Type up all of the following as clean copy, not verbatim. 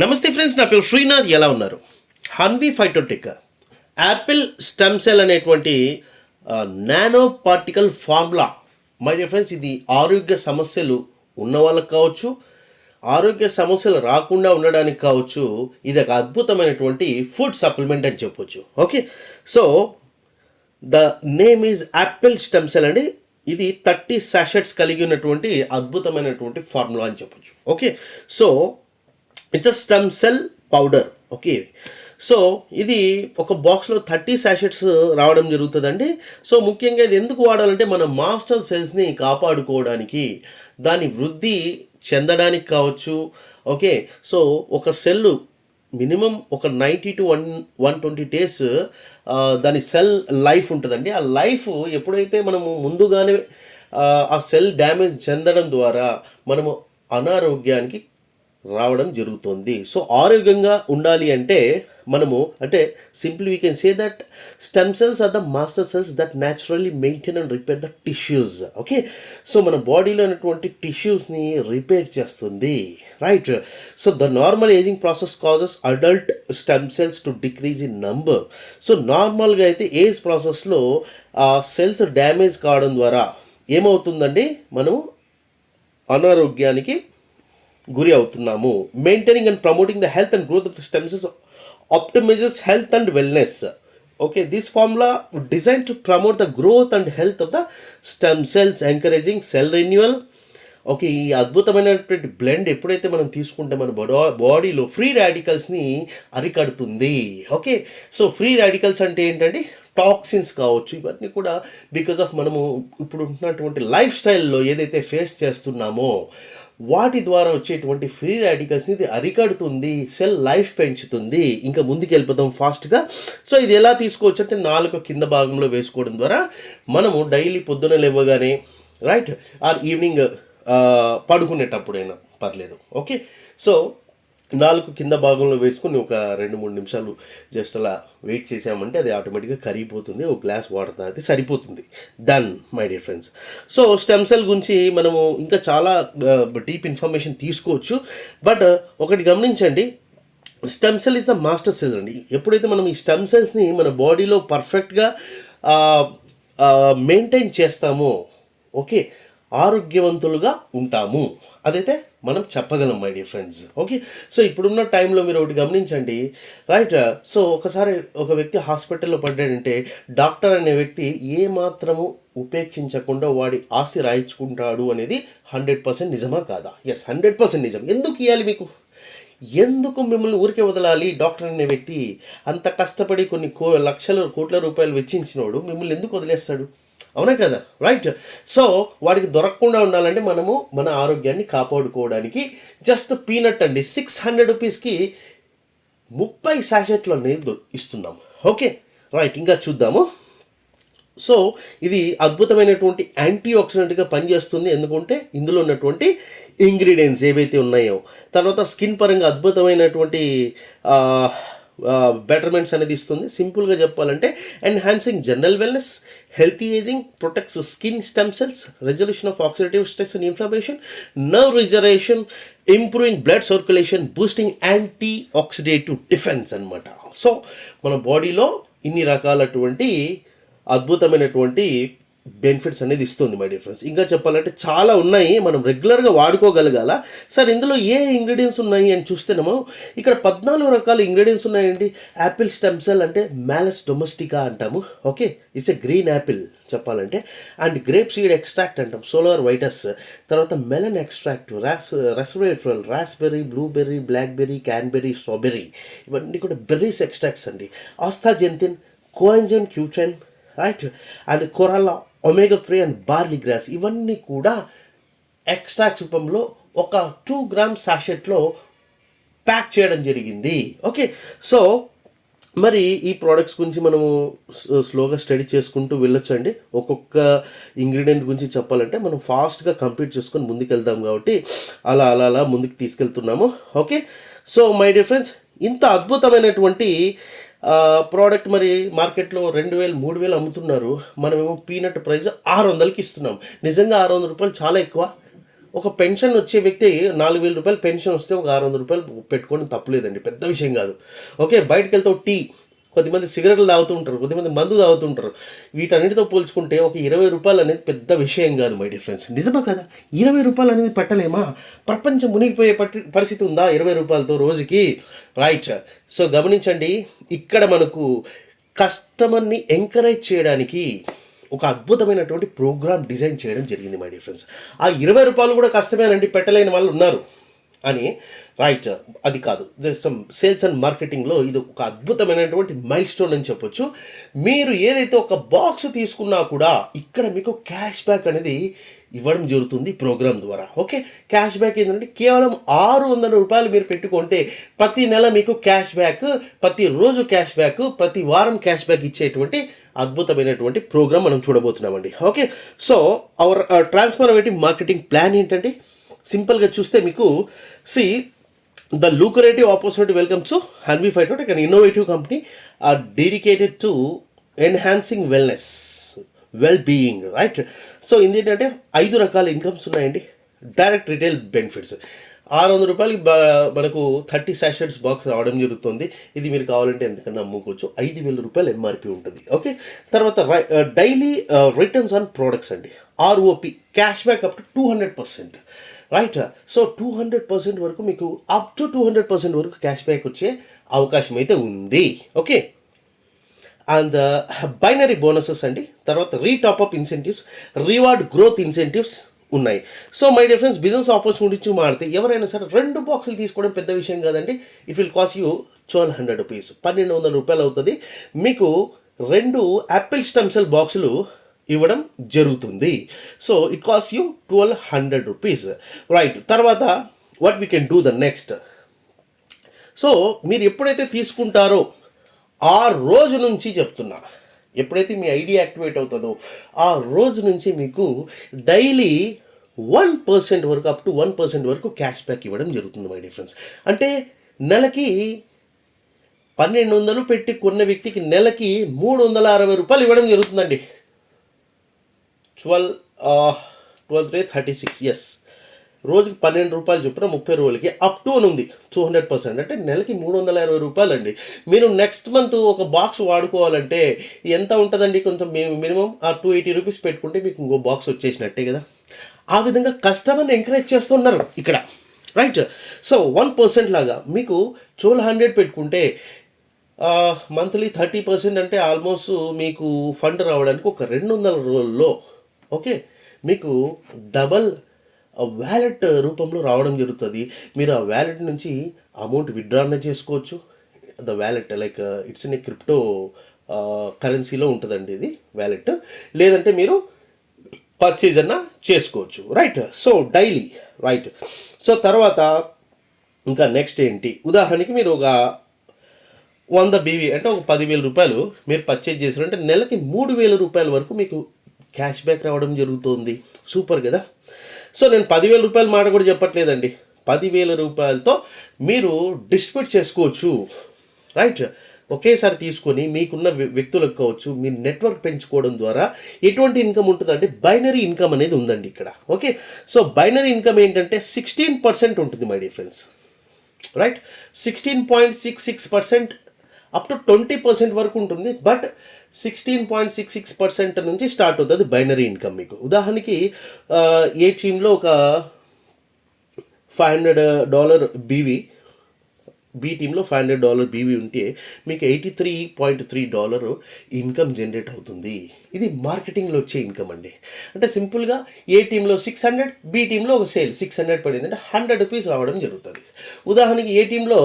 నమస్తే ఫ్రెండ్స్, నా పేరు శ్రీనాథ్. ఎలా ఉన్నారు? హన్వీ ఫైటోటెక్ యాపిల్ స్టెమ్ సెల్ అనేటువంటి nano particle formula. My dear friends, ఇది ఆరోగ్య సమస్యలు ఉన్న వాళ్ళకి కావచ్చు, ఆరోగ్య సమస్యలు రాకుండా ఉండడానికి కావచ్చు, ఇది ఒక అద్భుతమైనటువంటి ఫుడ్ సప్లిమెంట్ అని చెప్పొచ్చు. Okay, so the name is Apple stem cell అండి. ఇది 30 సాషెట్స్ కలిగి ఉన్నటువంటి అద్భుతమైనటువంటి ఫార్ములా అని చెప్పొచ్చు. Okay, so it's a stem cell powder. Okay, so ఇది ఒక బాక్స్లో 30 సాషెట్స్ రావడం జరుగుతుందండి. సో ముఖ్యంగా ఇది ఎందుకు వాడాలంటే మన మాస్టర్ సెల్స్ని కాపాడుకోవడానికి, దాని వృద్ధి చెందడానికి కావచ్చు. ఓకే, సో ఒక సెల్ మినిమం ఒక 90 to 120 డేస్ దాని సెల్ లైఫ్ ఉంటుందండి. ఆ లైఫ్ ఎప్పుడైతే మనము ముందుగానే ఆ సెల్ డ్యామేజ్ చెందడం ద్వారా మనము అనారోగ్యానికి రావడం జరుగుతుంది. సో ఆరోగ్యంగా ఉండాలి అంటే మనము simply we can say that stem cells are the master cells that naturally maintain and repair the tissues. Okay, so మన బాడీలో ఉన్నటువంటి టిష్యూస్ని రిపేర్ చేస్తుంది, right? So the normal ageing process causes adult stem cells to decrease in number. So నార్మల్గా అయితే age ప్రాసెస్లో cells damage కావడం ద్వారా ఏమవుతుందండి, మనము అనారోగ్యానికి గురి అవుతున్నాము. Maintaining and promoting the health and growth of the stem cells optimizes health and wellness. Okay, this formula designed to promote the growth and health of the stem cells, encouraging cell renewal. Okay, ఈ అద్భుతమైనటువంటి blend ఎప్పుడైతే మనం తీసుకుంటే మన బాడీలో free రాడికల్స్ని అరికడుతుంది. Okay, so free radicals అంటే ఏంటంటే టాక్సిన్స్ కావచ్చు, ఇవన్నీ కూడా బికాజ్ ఆఫ్ మనము ఇప్పుడు ఉన్నటువంటి లైఫ్ స్టైల్లో ఏదైతే ఫేస్ చేస్తున్నామో వాటి ద్వారా వచ్చేటువంటి ఫ్రీ రాడికల్స్ని ఇది అరికడుతుంది, సెల్ లైఫ్ పెంచుతుంది. ఇంకా ముందుకు వెళ్ళిపోతాం ఫాస్ట్గా. సో ఇది ఎలా తీసుకోవచ్చు అంటే నాలుక కింద భాగంలో వేసుకోవడం ద్వారా మనము డైలీ పొద్దున లేవగానే, రైట్, ఆర్ ఈవినింగ్ పడుకునేటప్పుడైనా పర్లేదు. ఓకే, సో నాలుగు కింద భాగంలో వేసుకుని ఒక 2-3 నిమిషాలు జస్ట్ అలా వెయిట్ చేసామంటే అది ఆటోమేటిక్గా కరిగిపోతుంది. ఒక గ్లాస్ వాటర్ తాగితే సరిపోతుంది. Done my dear friends. So stem cell గురించి మనము ఇంకా చాలా డీప్ ఇన్ఫర్మేషన్ తీసుకోవచ్చు. బట్ ఒకటి గమనించండి, stem cell is a master cell అండి. ఎప్పుడైతే మనం ఈ స్టెమ్ సెల్స్ని మన బాడీలో పర్ఫెక్ట్గా మెయింటైన్ చేస్తామో, ఓకే, ఆరోగ్యవంతులుగా ఉంటాము. అదైతే మనం చెప్పగలం my dear friends. Okay, so ఇప్పుడున్న టైంలో మీరు ఒకటి గమనించండి, రైట్? సో ఒకసారి ఒక వ్యక్తి హాస్పిటల్లో పడ్డాడంటే డాక్టర్ అనే వ్యక్తి ఏమాత్రము ఉపేక్షించకుండా వాడి ఆస్తి రాయించుకుంటాడు అనేది 100% నిజమా కాదా? ఎస్, 100% నిజం. ఎందుకు ఇవ్వాలి మీకు? ఎందుకు మిమ్మల్ని ఊరికే వదలాలి? డాక్టర్ అనే వ్యక్తి అంత కష్టపడి కొన్ని లక్షల కోట్ల రూపాయలు వెచ్చించినోడు మిమ్మల్ని ఎందుకు వదిలేస్తాడు? అవునా కదా, రైట్? సో వాడికి దొరకకుండా ఉండాలంటే మనము మన ఆరోగ్యాన్ని కాపాడుకోవడానికి జస్ట్ పీనట్ అండి 600 రూపీస్కి 30 సాషెట్లు అనేది ఇస్తున్నాం. ఓకే, రైట్, ఇంకా చూద్దాము. సో ఇది అద్భుతమైనటువంటి యాంటీ ఆక్సిడెంట్గా పనిచేస్తుంది. ఎందుకంటే ఇందులో ఉన్నటువంటి ఇంగ్రీడియంట్స్ ఏవైతే ఉన్నాయో, తర్వాత స్కిన్ పరంగా అద్భుతమైనటువంటి బెటర్మెంట్స్ అనేది ఇస్తుంది. సింపుల్గా చెప్పాలంటే enhancing general wellness, healthy ageing, protects skin stem cells, resolution of oxidative stress and inflammation, nerve regeneration, improving blood circulation, boosting anti oxidative defence అనమాట. సో మన బాడీలో ఇన్ని రకాలటువంటి అద్భుతమైనటువంటి బెనిఫిట్స్ అనేది ఇస్తుంది మై డియర్ ఫ్రెండ్స్. ఇంకా చెప్పాలంటే చాలా ఉన్నాయి, మనం రెగ్యులర్గా వాడుకోగలగాల. సార్ ఇందులో ఏ ఇంగ్రీడియంట్స్ ఉన్నాయి అని చూస్తేనేమో ఇక్కడ 14 రకాల ఇంగ్రీడియంట్స్ ఉన్నాయండి. యాపిల్ స్టెమ్ సెల్ అంటే మ్యాలస్ డొమెస్టికా అంటాము. Okay, it's a green apple చెప్పాలంటే. అండ్ గ్రేప్ సీడ్ ఎక్స్ట్రాక్ట్ అంటాం, సోలార్ వైటస్, తర్వాత melon extract, resveratrol, raspberry, blueberry, blackberry, cranberry, strawberry, ఇవన్నీ కూడా బెర్రీస్ ఎక్స్ట్రాక్ట్స్ అండి. Astaxanthin, coenzyme Q ten, right, and కొరాలా, omega 3 and barley grass, ఇవన్నీ కూడా ఎక్స్ట్రాక్ట్ రూపంలో ఒక 2 గ్రామ్ సాషెట్లో ప్యాక్ చేయడం జరిగింది. ఓకే, సో మరి ఈ ప్రోడక్ట్స్ గురించి మనము స్లోగా స్టడీ చేసుకుంటూ వెళ్ళొచ్చండి. ఒక్కొక్క ఇంగ్రీడియంట్ గురించి చెప్పాలంటే మనం ఫాస్ట్గా కంప్లీట్ చేసుకొని ముందుకు వెళ్దాం కాబట్టి అలా అలా అలా ముందుకు తీసుకెళ్తున్నాము. Okay, so my dear friends, ఇంత అద్భుతమైనటువంటి ప్రోడక్ట్ మరి మార్కెట్లో 2000, 3000 అమ్ముతున్నారు. మనమేమో పీనట్ ప్రైస్ 600కి ఇస్తున్నాం. నిజంగా 600 రూపాయలు చాలా ఎక్కువ. ఒక పెన్షన్ వచ్చే వ్యక్తి 4,000 రూపాయలు పెన్షన్ వస్తే ఒక 600 రూపాయలు పెట్టుకోవడం తప్పులేదండి, పెద్ద విషయం కాదు. ఓకే, బయటకు వెళ్తే టీ, కొద్దిమంది సిగరెట్లు తాగుతూ ఉంటారు, కొద్దిమంది మందు తాగుతుంటారు. వీటన్నిటితో పోల్చుకుంటే ఒక 20 రూపాయలు అనేది పెద్ద విషయం కాదు మై డియర్ ఫ్రెండ్స్. నిజమా కదా? 20 రూపాయలు అనేది పెట్టలేమా? ప్రపంచం మునిగిపోయే పరిస్థితి ఉందా 20 రూపాయలతో రోజుకి? రైట్. సో గమనించండి, ఇక్కడ మనకు కస్టమర్ని ఎంకరేజ్ చేయడానికి ఒక అద్భుతమైనటువంటి ప్రోగ్రామ్ డిజైన్ చేయడం జరిగింది మై డియర్ ఫ్రెండ్స్. ఆ 20 రూపాయలు కూడా కష్టమేనండి, పెట్టలేని వాళ్ళు ఉన్నారు అని. రైట్, అది కాదు, సమ్ సేల్స్ అండ్ మార్కెటింగ్లో ఇది ఒక అద్భుతమైనటువంటి మైల్ స్టోన్ అని చెప్పొచ్చు. మీరు ఏదైతే ఒక బాక్స్ తీసుకున్నా కూడా ఇక్కడ మీకు క్యాష్ బ్యాక్ అనేది ఇవ్వడం జరుగుతుంది ప్రోగ్రామ్ ద్వారా. ఓకే, క్యాష్ బ్యాక్ ఏంటంటే కేవలం 600 రూపాయలు మీరు పెట్టుకుంటే ప్రతి నెల మీకు క్యాష్ బ్యాక్, ప్రతిరోజు క్యాష్ బ్యాక్, ప్రతి వారం క్యాష్ బ్యాక్ ఇచ్చేటువంటి అద్భుతమైనటువంటి ప్రోగ్రామ్ మనం చూడబోతున్నామండి. Okay, so our transformative marketing plan ఏంటంటే, సింపుల్గా చూస్తే మీకు the lucrative opportunity welcomes to Hanvi Phytotech, an innovative company dedicated to enhancing wellness, well-being, right? So ఇది ఏంటంటే 5 రకాల ఇన్కమ్స్ ఉన్నాయండి. డైరెక్ట్ రిటైల్ బెనిఫిట్స్ 600 రూపాయలకి మనకు 30 సాషెట్స్ బాక్స్ రావడం జరుగుతుంది. ఇది మీరు కావాలంటే ఎందుకన్నా అమ్ముకోవచ్చు. 5,000 రూపాయలు ఎంఆర్పి ఉంటుంది. ఓకే, తర్వాత డైలీ రిటర్న్స్ ఆన్ ప్రోడక్ట్స్ అండి, ROP, cash back up to 200%. Right, so 200% వరకు మీకు అప్ టు 200% వరకు క్యాష్ బ్యాక్ వచ్చే అవకాశం అయితే ఉంది. ఓకే, అండ్ బైనరీ బోనసెస్ అండి, తర్వాత రీటాప్అప్ ఇన్సెంటివ్స్, రివార్డ్ గ్రోత్ ఇన్సెంటివ్స్ ఉన్నాయి. So my dear friends, business opportunity మారితే ఎవరైనా సరే 2 బాక్సులు తీసుకోవడం పెద్ద విషయం కాదండి. It will cost you 1,200 rupees, 1,200 రూపాయలు అవుతుంది. మీకు 2 యాపిల్ స్టెమ్ సెల్ బాక్సులు ఇవ్వడం జరుగుతుంది. So it cost you 1,200 rupees. Right, తర్వాత what we can do the next. So మీరు ఎప్పుడైతే తీసుకుంటారో ఆ రోజు నుంచి చెప్తున్నా, ఎప్పుడైతే మీ ఐడి యాక్టివేట్ అవుతుందో ఆ రోజు నుంచి మీకు డైలీ 1% వరకు, అప్ టు 1% వరకు క్యాష్ బ్యాక్ ఇవ్వడం జరుగుతుంది మై డియర్ ఫ్రెండ్స్. అంటే నెలకి 1,200 పెట్టి కొన్న వ్యక్తికి నెలకి 360 రూపాయలు ఇవ్వడం జరుగుతుందండి. 12,36, ఎస్, రోజుకి 12 రూపాయలు చొప్పున 30 రోజులకి అప్ టు అని ఉంది 200%. అంటే నెలకి 320 రూపాయలు అండి. మీరు నెక్స్ట్ మంత్ ఒక బాక్స్ వాడుకోవాలంటే ఎంత ఉంటుందండి? కొంచెం మినిమం 280 రూపీస్ పెట్టుకుంటే మీకు ఇంకో బాక్స్ వచ్చేసినట్టే కదా. ఆ విధంగా కస్టమర్ని ఎంకరేజ్ చేస్తున్నారు ఇక్కడ. రైట్, సో 1% లాగా మీకు 1,200 పెట్టుకుంటే మంత్లీ 30% అంటే ఆల్మోస్ట్ మీకు ఫండ్ రావడానికి ఒక 200 రోజుల్లో ఓకే మీకు డబల్ వ్యాలెట్ రూపంలో రావడం జరుగుతుంది. మీరు ఆ వ్యాలెట్ నుంచి అమౌంట్ విత్డ్రా చేసుకోవచ్చు. The wallet like it's in a crypto కరెన్సీలో ఉంటుందండి ఇది వ్యాలెట్. లేదంటే మీరు పర్చేజ్ అన్న చేసుకోవచ్చు. Right, so daily. Right, so తర్వాత ఇంకా నెక్స్ట్ ఏంటి, ఉదాహరణకి మీరు ఒక 100 BV అంటే ఒక 10,000 రూపాయలు మీరు పర్చేజ్ చేశారంటే నెలకి 3,000 రూపాయల వరకు మీకు క్యాష్ బ్యాక్ రావడం జరుగుతుంది. సూపర్ కదా. సో నేను 10,000 రూపాయల మాట కూడా చెప్పట్లేదండి, 10,000 రూపాయలతో మీరు డిస్ట్రిబ్యూట్ చేసుకోవచ్చు. రైట్, ఒకేసారి తీసుకొని మీకున్న వ్యక్తులకు కావచ్చు, మీ నెట్వర్క్ పెంచుకోవడం ద్వారా ఎటువంటి ఇన్కమ్ ఉంటుందంటే బైనరీ ఇన్కమ్ అనేది ఉందండి ఇక్కడ. ఓకే, సో బైనరీ ఇన్కమ్ ఏంటంటే 16% ఉంటుంది my dear friends. Right, 16.66% up to 20% వరకు ఉంటుంది. బట్ 16.66% నుంచి స్టార్ట్ అవుతుంది బైనరీ ఇన్కమ్ మీకు. ఉదాహరణకి ఏ టీంలో ఒక $500 బీవీ, బి టీంలో $500 బీవీ ఉంటే మీకు $83.3 ఇన్కమ్ జనరేట్ అవుతుంది. ఇది మార్కెటింగ్లో వచ్చే ఇన్కమ్ అండి. అంటే సింపుల్గా ఏ టీంలో 600, బి టీంలో ఒక సేల్ 600 పడింది అంటే 100 రూపీస్ రావడం జరుగుతుంది. ఉదాహరణకి ఏ టీంలో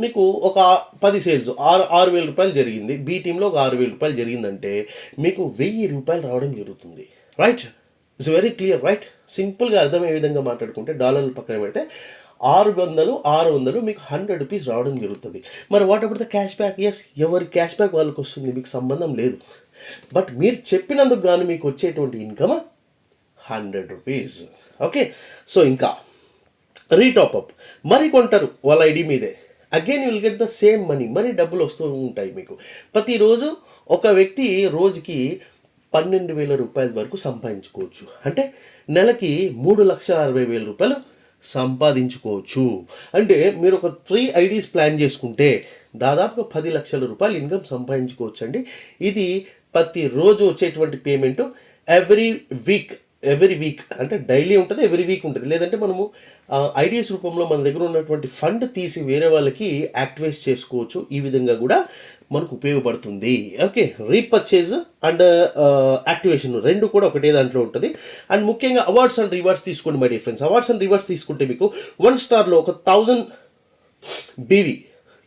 మీకు ఒక 10 సేల్స్ 6,000 రూపాయలు జరిగింది, బి టీంలో ఒక 6,000 రూపాయలు జరిగిందంటే మీకు 1,000 రూపాయలు రావడం జరుగుతుంది. Right, it's very clear. Right, సింపుల్గా అర్థమయ్యే విధంగా మాట్లాడుకుంటే డాలర్లు పక్కన పెడితే 600 మీకు 100 రూపీస్ రావడం జరుగుతుంది. మరి what about the cash back? Yes, ఎవరి క్యాష్ బ్యాక్ వాళ్ళకి వస్తుంది, మీకు సంబంధం లేదు. బట్ మీరు చెప్పినందుకు గాను మీకు వచ్చేటువంటి ఇన్కమ్ 100 రూపీస్. ఓకే, సో ఇంకా రీటాప్అప్, మరి కొంటారు వాళ్ళ ఐడి మీదే, again you will get the same money డబ్బులు వస్తూ ఉంటాయి మీకు. ప్రతిరోజు ఒక వ్యక్తి రోజుకి 12,000 రూపాయల వరకు సంపాదించుకోవచ్చు. అంటే నెలకి 3,60,000 రూపాయలు సంపాదించుకోవచ్చు. అంటే మీరు ఒక 3 ఐడీస్ ప్లాన్ చేసుకుంటే దాదాపుగా 10 లక్షల రూపాయలు ఇన్కమ్ సంపాదించుకోవచ్చు అండి. ఇది ప్రతిరోజు వచ్చేటువంటి పేమెంట్ ఎవ్రీ వీక్ అంటే డైలీ ఉంటుంది, ఎవ్రీ వీక్ ఉంటుంది. లేదంటే మనము ఐడియాస్ రూపంలో మన దగ్గర ఉన్నటువంటి ఫండ్ తీసి వేరే వాళ్ళకి యాక్టివేట్ చేసుకోవచ్చు. ఈ విధంగా కూడా మనకు ఉపయోగపడుతుంది. ఓకే, రీపర్చేజ్ అండ్ యాక్టివేషన్ రెండు కూడా ఒకటే దాంట్లో ఉంటుంది. అండ్ ముఖ్యంగా అవార్డ్స్ అండ్ రివార్డ్స్ తీసుకోండి my dear friends. Awards and rewards తీసుకుంటే మీకు 1 స్టార్లో ఒక 1000 బీవీ,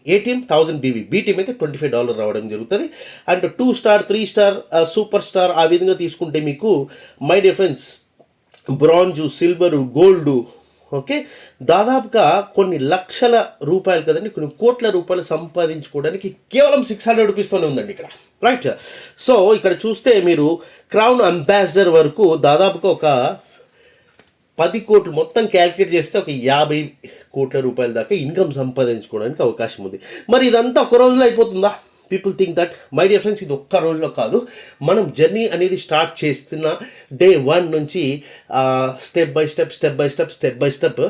ఏ టీమ్ 1000 బీవీ, బీ టీమ్ అయితే $25 రావడం జరుగుతుంది. And 2 star 3 star super star ఆ విధంగా తీసుకుంటే మీకు my dear friends bronze, silver, gold, okay, దాదాపుగా కొన్ని లక్షల రూపాయలు కదండి, కొన్ని కోట్ల రూపాయలు సంపాదించుకోవడానికి కేవలం 600 రూపీస్తోనే ఉందండి ఇక్కడ, రైట్. సో ఇక్కడ చూస్తే మీరు క్రౌన్ అంబాసిడర్ వరకు దాదాపుగా ఒక 10 కోట్లు మొత్తం క్యాల్కులేట్ చేస్తే ఒక 50 కోట్ల రూపాయల దాకా ఇన్కమ్ సంపాదించుకోవడానికి అవకాశం ఉంది. మరి ఇదంతా ఒక రోజులో అయిపోతుందా? People think that. My dear friends, ఇది ఒక్క రోజులో కాదు. మనం జర్నీ అనేది స్టార్ట్ చేస్తున్న డే 1 నుంచి స్టెప్ బై స్టెప్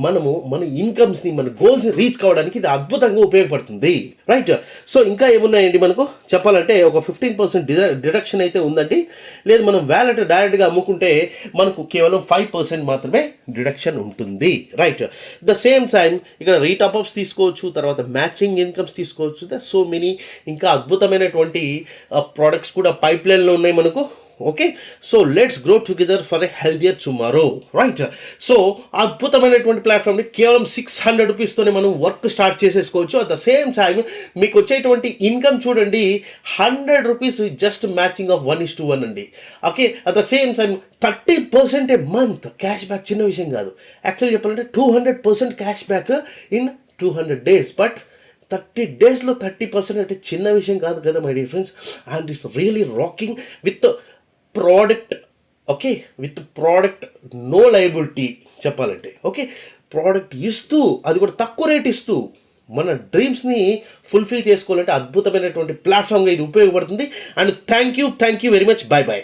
మనము మన ఇన్కమ్స్ని, మన గోల్స్ని రీచ్ కావడానికి ఇది అద్భుతంగా ఉపయోగపడుతుంది, రైట్. సో ఇంకా ఏమున్నాయండి మనకు చెప్పాలంటే ఒక 15% డిడక్షన్ అయితే ఉందండి. లేదు మనం వ్యాలెట్ డైరెక్ట్గా అమ్ముకుంటే మనకు కేవలం 5% మాత్రమే డిడక్షన్ ఉంటుంది, రైట్. ద సేమ్ టైం ఇక్కడ రీటాప్అప్స్ తీసుకోవచ్చు, తర్వాత మ్యాచింగ్ ఇన్కమ్స్ తీసుకోవచ్చు. ద సో మెనీ ఇంకా అద్భుతమైనటువంటి ప్రోడక్ట్స్ కూడా పైప్ లైన్లో ఉన్నాయి మనకు. Okay, so let's grow together for a healthier tomorrow, right. So అద్భుతమైనటువంటి ప్లాట్ఫామ్ని కేవలం 600 రూపీస్తోనే మనం వర్క్ స్టార్ట్ చేసేసుకోవచ్చు. అట్ ద సేమ్ టైం మీకు వచ్చేటువంటి ఇన్కమ్ చూడండి, 100 రూపీస్ జస్ట్ మ్యాచింగ్ ఆఫ్ 1:1 అండి. Okay, at the same time 30% a month cash back. చిన్న విషయం కాదు, యాక్చువల్లీ చెప్పాలంటే 200% cash back in 200 days. But 30 daysలో 30% అంటే చిన్న విషయం కాదు కదా my dear friends. And it's really rocking with product, okay, with product no liability చెప్పాలంటే. ఓకే, ప్రోడక్ట్ ఇస్తూ, అది కూడా తక్కువ రేట్ ఇస్తూ మన డ్రీమ్స్ని ఫుల్ఫిల్ చేసుకోవాలంటే అద్భుతమైనటువంటి ప్లాట్ఫామ్గా ఇది ఉపయోగపడుతుంది. And thank you very much. By.